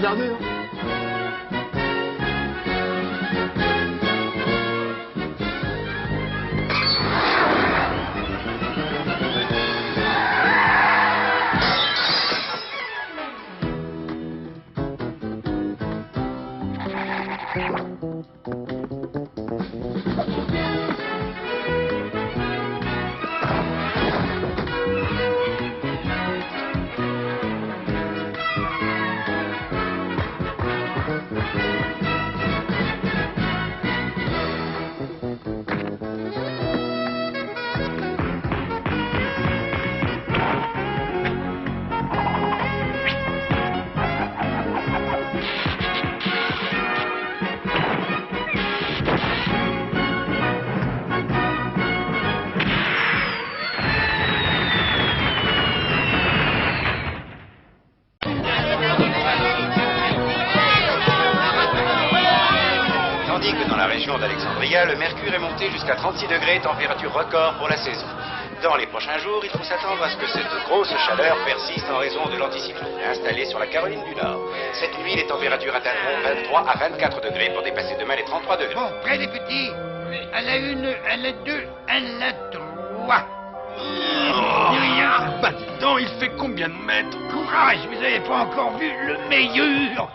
d'ardeur. Tandis que dans la région d'Alexandria, le mercure est monté jusqu'à 36 degrés, température record pour la saison. Dans les prochains jours, il faut s'attendre à ce que cette grosse chaleur persiste en raison de l'anticyclone installé sur la Caroline du Nord. Cette nuit, les températures atteindront 23 à 24 degrés pour dépasser demain les 33 degrés. Bon, prêt les petits. À la une, à la deux, à la trois. Rien. Bah dis donc, il fait combien de mètres? Courage, vous n'avez pas encore vu le meilleur.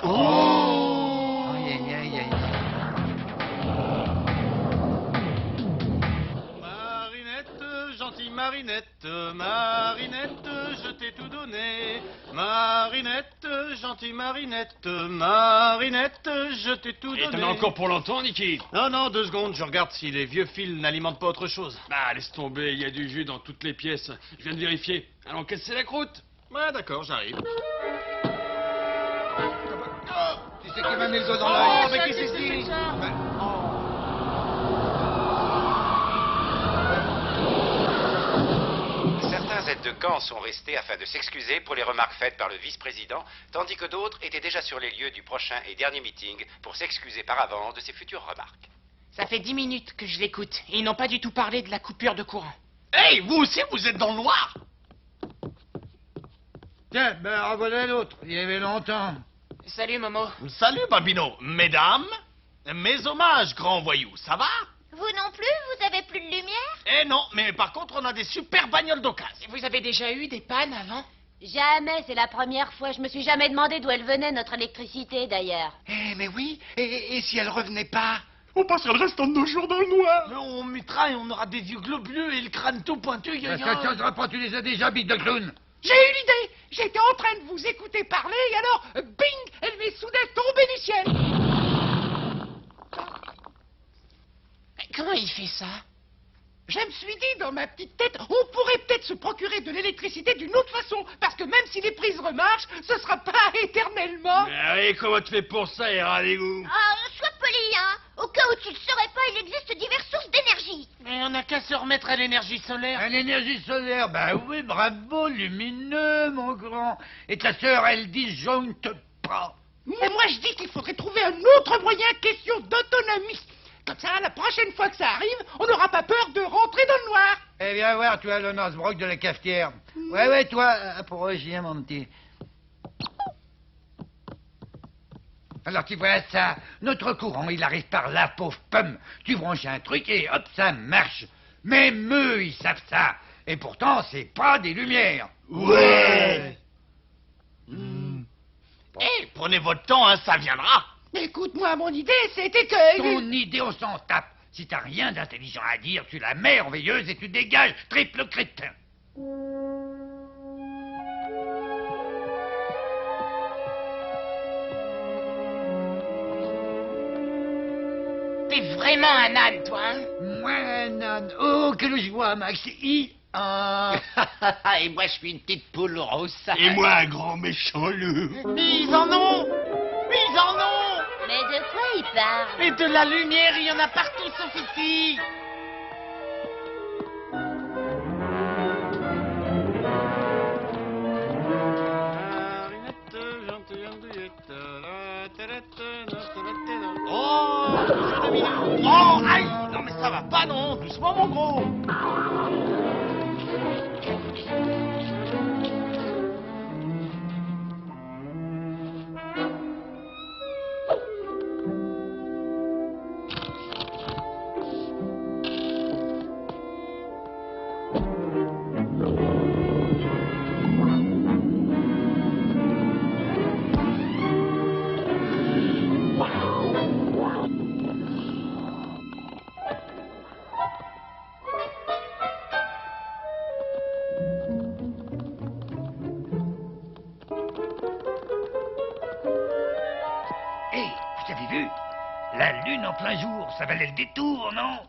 Oh. Aïe, aïe, aïe, aïe. Marinette, gentille Marinette, Marinette, je t'ai tout donné. Marinette, gentille Marinette, Marinette, je t'ai tout donné. Et t'en as encore pour longtemps, Niki? Non, non, 2 secondes, je regarde si les vieux fils n'alimentent pas autre chose. Bah, laisse tomber, il y a du jus dans toutes les pièces. Je viens de vérifier. Alors, casser la croûte. Ouais, d'accord, j'arrive. Tu sais qui m'a mis le doigt dans l'œil? Oh, mais qu'est-ce que c'est ça? Certains aides de camp sont restés afin de s'excuser pour les remarques faites par le vice-président, tandis que d'autres étaient déjà sur les lieux du prochain et dernier meeting pour s'excuser par avance de ses futures remarques. Ça fait 10 minutes que je l'écoute et ils n'ont pas du tout parlé de la coupure de courant. Hey, vous aussi, vous êtes dans le noir? Tiens, ben voilà l'autre. Il y avait longtemps. Salut, Momo. Salut, Bambino. Mesdames, mes hommages, grand voyou, ça va? Vous non plus, vous avez plus de lumière? Eh non, mais par contre, on a des super bagnoles d'occasion. Vous avez déjà eu des pannes avant? Jamais, c'est la première fois. Je me suis jamais demandé d'où elle venait, notre électricité, d'ailleurs. Eh, mais oui. Et si elle revenait pas? On passera le restant de nos jours dans le noir. Mais on mutera et on aura des yeux globuleux et le crâne tout pointu. Ça ne changera pas, tu les as déjà, bite de clown. J'ai eu l'idée. J'étais en train de vous écouter parler et alors, bing, elle m'est soudain tombée du ciel. Comment il fait ça? Je me suis dit dans ma petite tête, on pourrait peut-être se procurer de l'électricité d'une autre façon, parce que même si les prises remarchent, ce sera pas éternellement. Mais allez, comment tu fais pour ça, Erradégout? Oh, sois poli, hein. Au cas où tu le saurais pas, il existe diverses sources d'énergie. Mais on n'a qu'à se remettre à l'énergie solaire. À l'énergie solaire, bah oui, bravo, lumineux, mon grand. Et ta sœur, elle disjoncte pas. Mais moi, je dis qu'il faudrait trouver un autre moyen, question d'autonomie. Comme ça, la prochaine fois que ça arrive, on n'aura pas peur de rentrer dans le noir. Eh bien, voir, tu as le Nasbrock de la cafetière. Ouais, toi, pour Roger, mon petit. Alors, tu vois ça, notre courant, il arrive par là, pauvre pomme. Tu branches un truc et hop, ça marche. Même eux, ils savent ça. Et pourtant, c'est pas des lumières. Ouais. Eh, prenez votre temps, hein, ça viendra. Écoute-moi, mon idée, c'était que... Ton idée, on s'en tape. Si t'as rien d'intelligent à dire, tu la merveilleuse et tu dégages, triple crétin. T'es vraiment un âne, toi, hein? Moi, un âne. Oh, quelle joie, Max. Et moi, je suis une petite poule rousse. Et moi, un grand méchant loup. Ils en ont! Ils en ont! Mais de quoi il parle? Et de la lumière, il y en a partout, sauf ici! Oh, aïe! Non, mais ça va pas, non! Doucement, mon gros! vu? La lune en plein jour, ça valait le détour, non?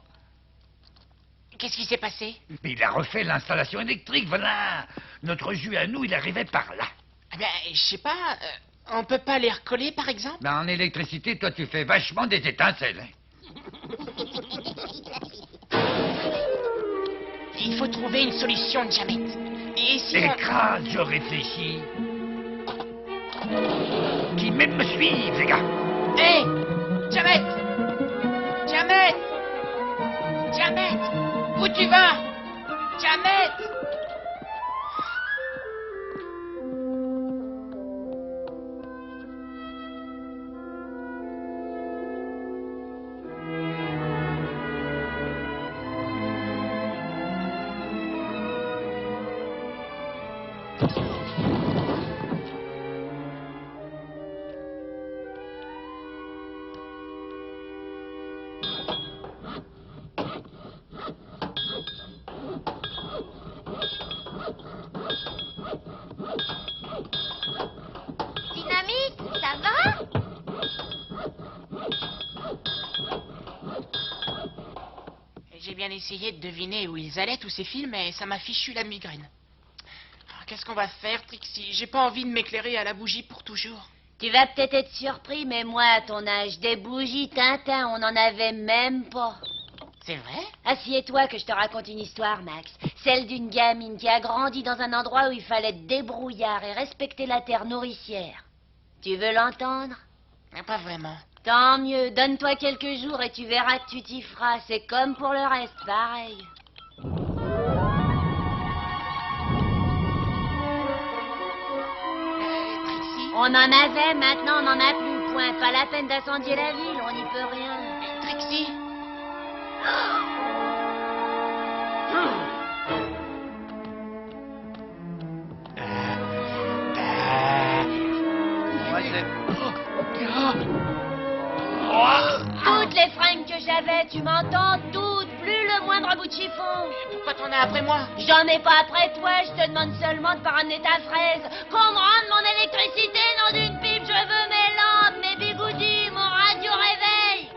Qu'est-ce qui s'est passé? Mais il a refait l'installation électrique, voilà. Notre jus à nous, il arrivait par là. Ah ben, je sais pas, on peut pas les recoller, par exemple? Ben, en électricité, toi, tu fais vachement des étincelles. Hein. Il faut trouver une solution, Jamet. Et si on... Écrase, je réfléchis. Qui même me suivent, les gars. Hé, Jamet! Jamet! Jamet! Où tu vas? Jamet! Dynamite, ça va? J'ai bien essayé de deviner où ils allaient, tous ces films, mais ça m'a fichu la migraine. Alors, qu'est-ce qu'on va faire, Trixie? J'ai pas envie de m'éclairer à la bougie pour toujours. Tu vas peut-être être surpris, mais moi, à ton âge, des bougies Tintin, on n'en avait même pas. C'est vrai? Assieds-toi que je te raconte une histoire, Max. Celle d'une gamine qui a grandi dans un endroit où il fallait être débrouillard et respecter la terre nourricière. Tu veux l'entendre? Mais pas vraiment. Tant mieux, donne-toi quelques jours et tu verras que tu t'y feras. C'est comme pour le reste, pareil. Trixie? On en avait, maintenant on n'en a plus. Point. Pas la peine d'incendier la ville, on n'y peut rien. Trixie? Toutes les fringues que j'avais, tu m'entends? Toutes, plus le moindre bout de chiffon. Pourquoi t'en as après moi? J'en ai pas après toi, je te demande seulement de pas ramener ta fraise. Qu'on me rende mon électricité, non d'une pipe, je veux mes lampes, mes bigoudis, mon radio réveil.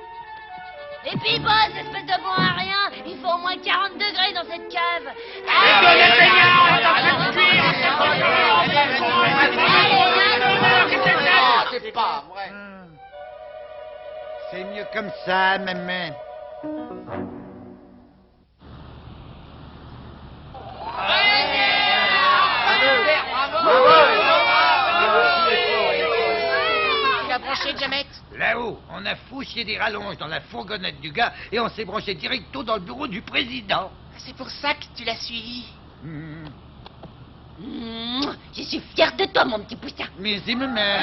Et puis bosse, espèce de bon à rien, il faut au moins 40 degrés dans cette cave. C'est pas vrai. C'est mieux comme ça, maman. Tu l'as branché, Jamet? Là-haut, on a fouché des rallonges dans la fourgonnette du gars et on s'est branché directo dans le bureau du président. C'est pour ça que tu l'as suivi. Je suis fière de toi, mon petit poussin. Merci, maman.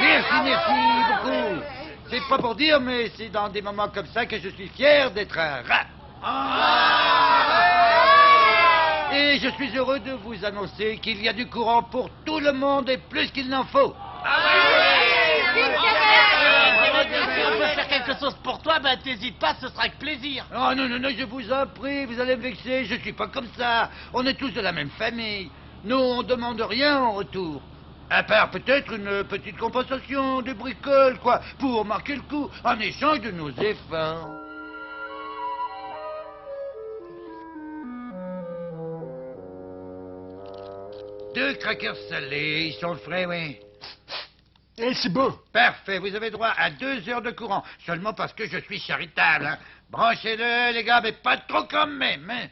Merci beaucoup. C'est pas pour dire, mais c'est dans des moments comme ça que je suis fier d'être un rat. Et je suis heureux de vous annoncer qu'il y a du courant pour tout le monde et plus qu'il n'en faut. Si on peut faire quelque chose pour toi, ben t'hésites pas, ce sera avec plaisir. Oh non, je vous en prie, vous allez me vexer, je suis pas comme ça. On est tous de la même famille. Nous, on demande rien en retour. À part peut-être une petite compensation de bricole, quoi, pour marquer le coup, en échange de nos efforts. Deux crackers salés, ils sont frais, oui. Eh, c'est bon. Parfait, vous avez droit à 2 heures de courant, seulement parce que je suis charitable, hein. Branchez-le, les gars, mais pas trop quand même, hein.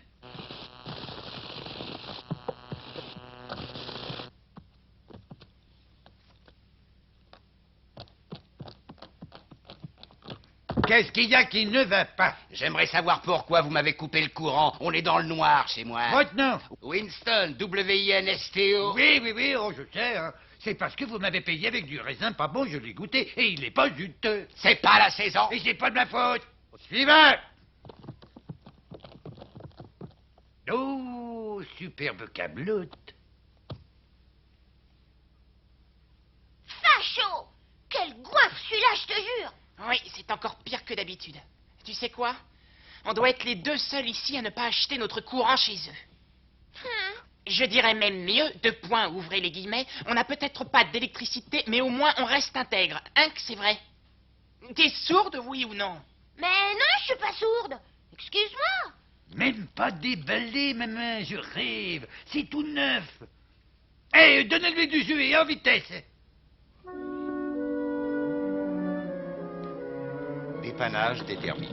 Qu'est-ce qu'il y a qui ne va pas? J'aimerais savoir pourquoi vous m'avez coupé le courant. On est dans le noir chez moi. Votre nom? Winston, W-I-N-S-T-O. Oui, oh, je sais, hein. C'est parce que vous m'avez payé avec du raisin pas bon, je l'ai goûté, et il n'est pas juteux. C'est pas la saison. Et c'est pas de ma faute. Suivant. Oh, superbe câbloute. Facho! Quel goinfre celui-là, je te jure! Oui, c'est encore pire que d'habitude. Tu sais quoi? On doit être les deux seuls ici à ne pas acheter notre courant chez eux. Je dirais même mieux, 2 points, ouvrez les guillemets, on n'a peut-être pas d'électricité, mais au moins on reste intègre. Hein, que c'est vrai? T'es sourde, oui ou non? Mais non, je suis pas sourde. Excuse-moi. Même pas déballé, maman, je rêve. C'est tout neuf. Eh, donnez-lui du jus et en vitesse. Dépannage des termites.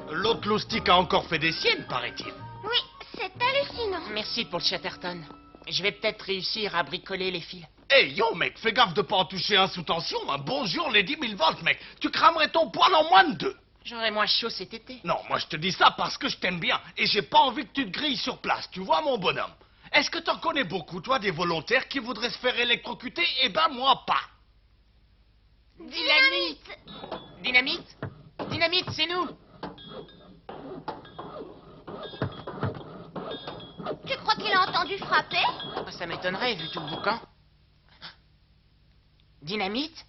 L'autre loustic a encore fait des siennes, paraît-il. Oui, c'est hallucinant. Merci pour le Chatterton. Je vais peut-être réussir à bricoler les fils. Hey, yo, mec, fais gaffe de pas en toucher un sous tension. Un bonjour, les 10 000 volts, mec. Tu cramerais ton poil en moins de 2. J'aurai moins chaud cet été. Non, moi, je te dis ça parce que je t'aime bien. Et j'ai pas envie que tu te grilles sur place. Tu vois, mon bonhomme? Est-ce que t'en connais beaucoup, toi, des volontaires qui voudraient se faire électrocuter? Eh ben, moi, pas. Dynamite! Dynamite? Dynamite, c'est nous! Tu crois qu'il a entendu frapper? Ça m'étonnerait, vu tout le boucan. Dynamite?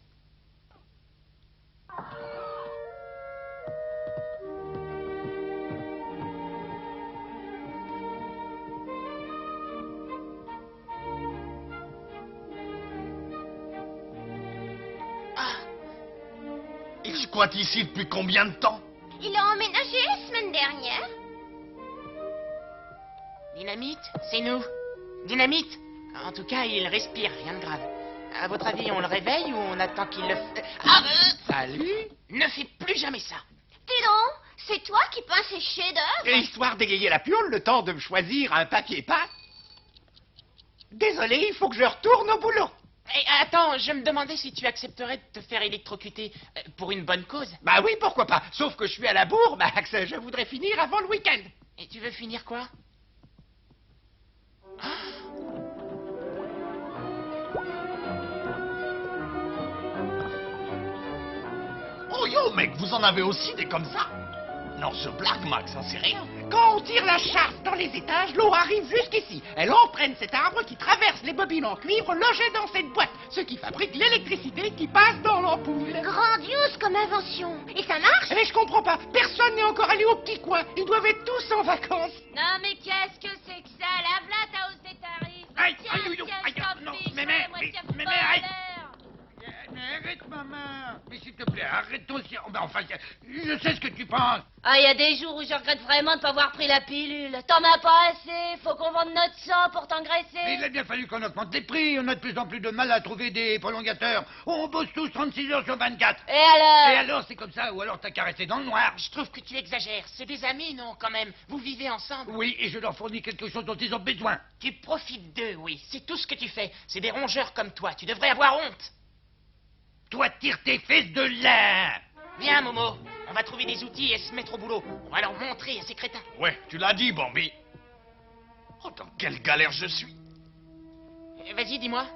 Il squatte ici depuis combien de temps? Il a emménagé la semaine dernière. Dynamite, c'est nous. Dynamite! En tout cas, il respire, rien de grave. À votre avis, on le réveille ou on attend qu'il le... Salut. Ne fais plus jamais ça! Dis donc, c'est toi qui peins ces chefs-d'œuvre? Et histoire d'égayer la piole, le temps de me choisir un papier peint. Désolé, il faut que je retourne au boulot. Eh, attends, je me demandais si tu accepterais de te faire électrocuter pour une bonne cause. Bah oui, pourquoi pas. Sauf que je suis à la bourre, Max. Je voudrais finir avant le week-end. Et tu veux finir quoi? Oh, yo, mec, vous en avez aussi des comme ça? Non, je blague, Max, hein, c'est rien. Quand on tire la charge dans les étages, l'eau arrive jusqu'ici. Elle entraîne cet arbre qui traverse les bobines en cuivre logées dans cette boîte, ce qui fabrique l'électricité qui passe dans l'ampoule. Grandiose comme invention. Et ça marche? Mais je comprends pas, personne n'est encore allé au petit coin. Ils doivent être tous en vacances. Non, mais qu'est-ce que c'est que ça? La blague à hausse des tarifs. Aïe, Tiens, aïe, aïe, tiens, aïe, stop, non, fiche, mais, moi, mais, tiens, mais, pas arrête. l'heure. Mais arrête, maman. Mais s'il te plaît, arrête ton sien. Ben, enfin, je sais ce que tu penses. Ah, il y a des jours où je regrette vraiment de ne pas avoir pris la pilule. T'en as pas assez. Faut qu'on vende notre sang pour t'engraisser. Mais il a bien fallu qu'on augmente les prix. On a de plus en plus de mal à trouver des prolongateurs. On bosse tous 36 heures sur 24. Et alors? Et alors, c'est comme ça, ou alors t'as caressé dans le noir. Je trouve que tu exagères. C'est des amis, non, quand même. Vous vivez ensemble. Oui, et je leur fournis quelque chose dont ils ont besoin. Tu profites d'eux, oui. C'est tout ce que tu fais. C'est des rongeurs comme toi. Tu devrais avoir honte. Toi, tire tes fesses de là. Viens, Momo. On va trouver des outils et se mettre au boulot. On va leur montrer à ces crétins. Ouais, tu l'as dit, Bambi. Oh, dans quelle galère je suis. Vas-y, dis-moi.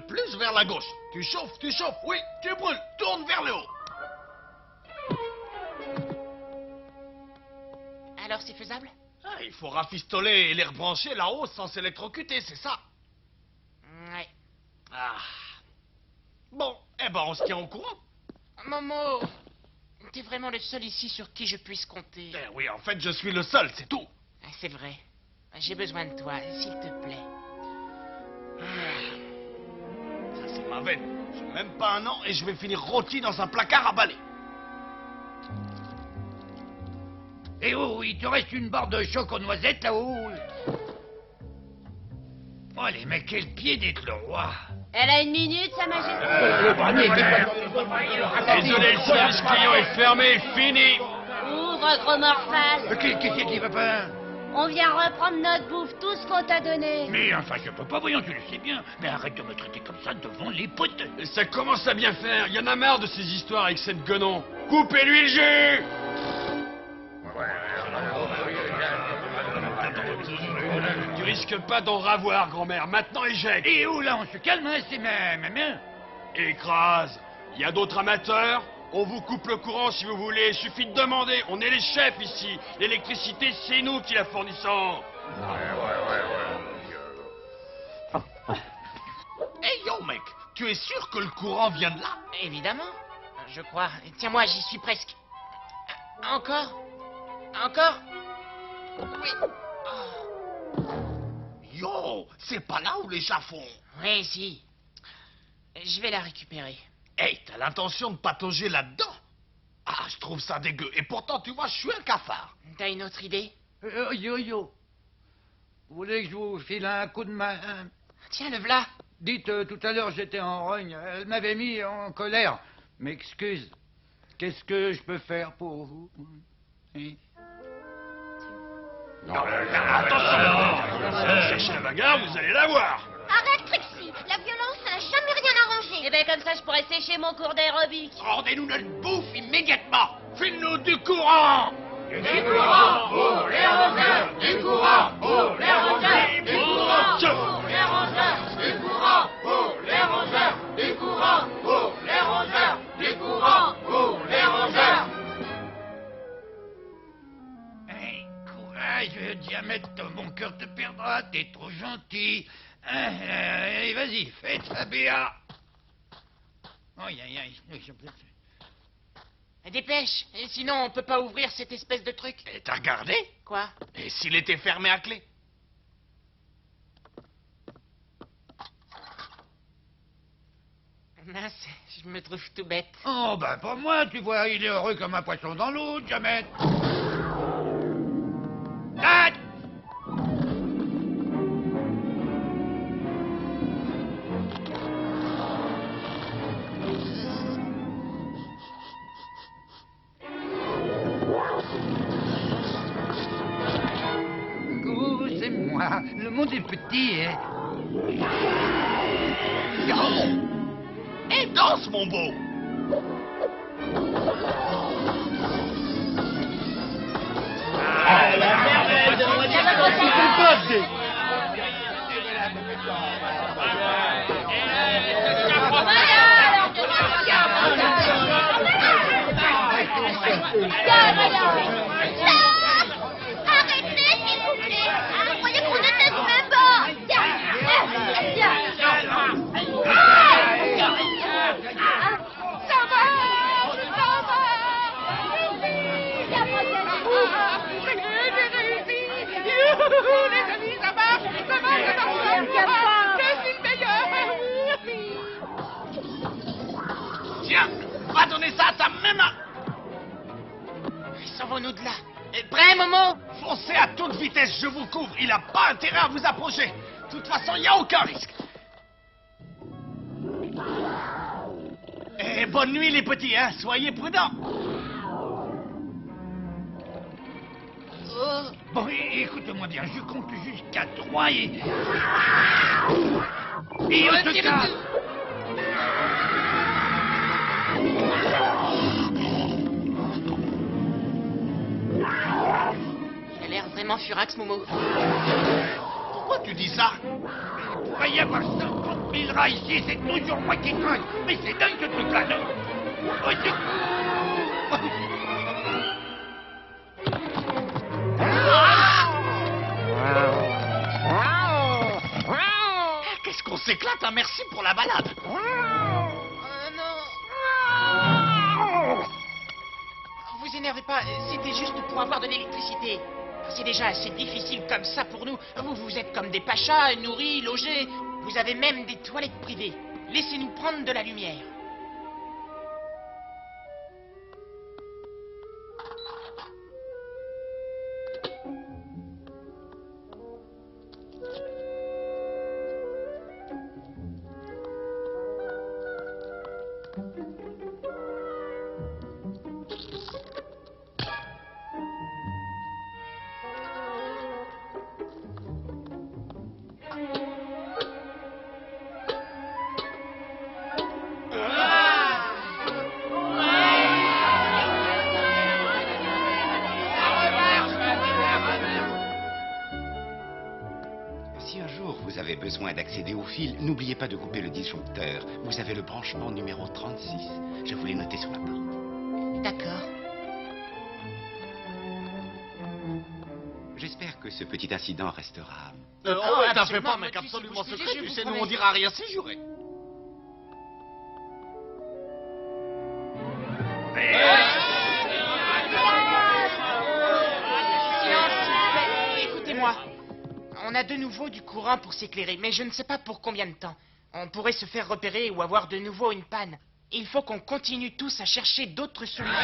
Plus vers la gauche. Tu chauffes, oui, tu brûles. Tourne vers le haut. Alors, c'est faisable? Ah, il faut rafistoler et les rebrancher là-haut sans s'électrocuter, c'est ça. Ouais. Ah. Bon, eh ben on se tient au courant. Momo, t'es vraiment le seul ici sur qui je puisse compter. Eh oui, en fait, je suis le seul, c'est tout. C'est vrai. J'ai besoin de toi, s'il te plaît. Ça, c'est ma veine. J'ai même pas un an et je vais finir rôti dans un placard à balai. Eh oh, il te reste une barre de choc aux noisettes là-haut. Oh, les mecs, quel pied d'être le roi. Elle a une minute, Sa Majesté. Désolé, le service client est fermé, fini. Ouvre, gros morphal. Qu'est-ce qui va pas? On vient reprendre notre bouffe, tout ce qu'on t'a donné. Mais enfin, je peux pas, voyons, tu le sais bien. Mais arrête de me traiter comme ça devant les potes. Et ça commence à bien faire. Y en a marre de ces histoires avec cette guenon. Coupez-lui le jus. Tu risques pas d'en ravoir, grand-mère. Maintenant, éjecte. Et oh là, on se calme, hein, c'est ma main. Écrase. Y a d'autres amateurs? On vous coupe le courant si vous voulez. Suffit de demander. On est les chefs ici. L'électricité, c'est nous qui la fournissons. Hey yo, mec, tu es sûr que le courant vient de là? Évidemment, je crois. Tiens-moi, j'y suis presque. Encore? Encore? Yo, c'est pas là où les chats font. Oui, si. Je vais la récupérer. Hey, t'as l'intention de patauger là-dedans? Ah, je trouve ça dégueu. Et pourtant, tu vois, je suis un cafard. T'as une autre idée? Yo. Vous voulez que je vous file un coup de main? Tiens, le v'là. Dites, tout à l'heure, j'étais en rogne. Elle m'avait mis en colère. M'excuse. Qu'est-ce que je peux faire pour vous? Hein? Cherchez la bagarre, vous allez la voir. Arrête, Trixie. La violence, ça n'a jamais rien arrangé. Eh ben, comme ça, je pourrais sécher mon cours d'aérobic. Rendez-nous notre bouffe immédiatement. File-nous du courant. Du courant pour les rongeurs. Du courant pour les rongeurs. Du courant pour les rongeurs. Du courant pour les rongeurs. Du courant pour les rongeurs. Du courant pour les rongeurs. Hey, courage, Diamètre, mon cœur te perdra, t'es trop gentil. Allez, vas-y, fais ta BA. Aïe. Dépêche. Et sinon, on peut pas ouvrir cette espèce de truc. Et t'as regardé? Quoi? Et s'il était fermé à clé? Mince, je me trouve tout bête. Oh, ben, pas moi, tu vois, il est heureux comme un poisson dans l'eau, Diamètre. Ah! C'est moi. Le monde est petit, hein. Et danse, mon beau. Arrêtez, s'il vous plaît. Vous croyez qu'on déteste même pas? Ça va. Les amis, ça marche. Je suis le meilleur. Tiens, va donner ça à ta maman. Sauvons-nous de là. Prêt, Momo? Foncez à toute vitesse, je vous couvre. Il n'a pas intérêt à vous approcher. De toute façon, il n'y a aucun risque. Et bonne nuit, les petits, hein. Soyez prudents. Bon, écoute-moi bien, je compte jusqu'à 3 et on se casse. Il a l'air vraiment furax, Momo. Pourquoi tu dis ça? Il pourrait y avoir 50 000 rats ici, c'est toujours moi qui craque. Mais c'est dingue ce truc-là, non? Au secours. Qu'est-ce qu'on s'éclate, hein. Merci pour la balade. Non. Vous énervez pas, c'était juste pour avoir de l'électricité. C'est déjà assez difficile comme ça pour nous. Vous êtes comme des pachas, nourris, logés. Vous avez même des toilettes privées. Laissez-nous prendre de la lumière. Si un jour vous avez besoin d'accéder au fil, n'oubliez pas de couper le disjoncteur. Vous avez le branchement numéro 36. Je vous l'ai noté sur la porte. D'accord. J'espère que ce petit incident restera... Oh, t'en fais absolument, pas, mec, tu sais, absolument je vous secret. dis, Tu je sais, vous nous, on promets. dira rien, c'est juré. On a de nouveau du courant pour s'éclairer, mais je ne sais pas pour combien de temps. On pourrait se faire repérer ou avoir de nouveau une panne. Il faut qu'on continue tous à chercher d'autres solutions.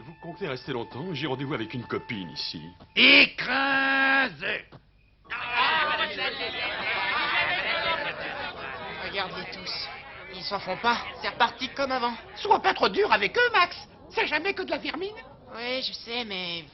Vous comptez rester longtemps? J'ai rendez-vous avec une copine ici. Écrasé! Regardez tous. Ils s'en font pas. C'est reparti comme avant. Sois pas trop dur avec eux, Max. C'est jamais que de la vermine. Oui, je sais, mais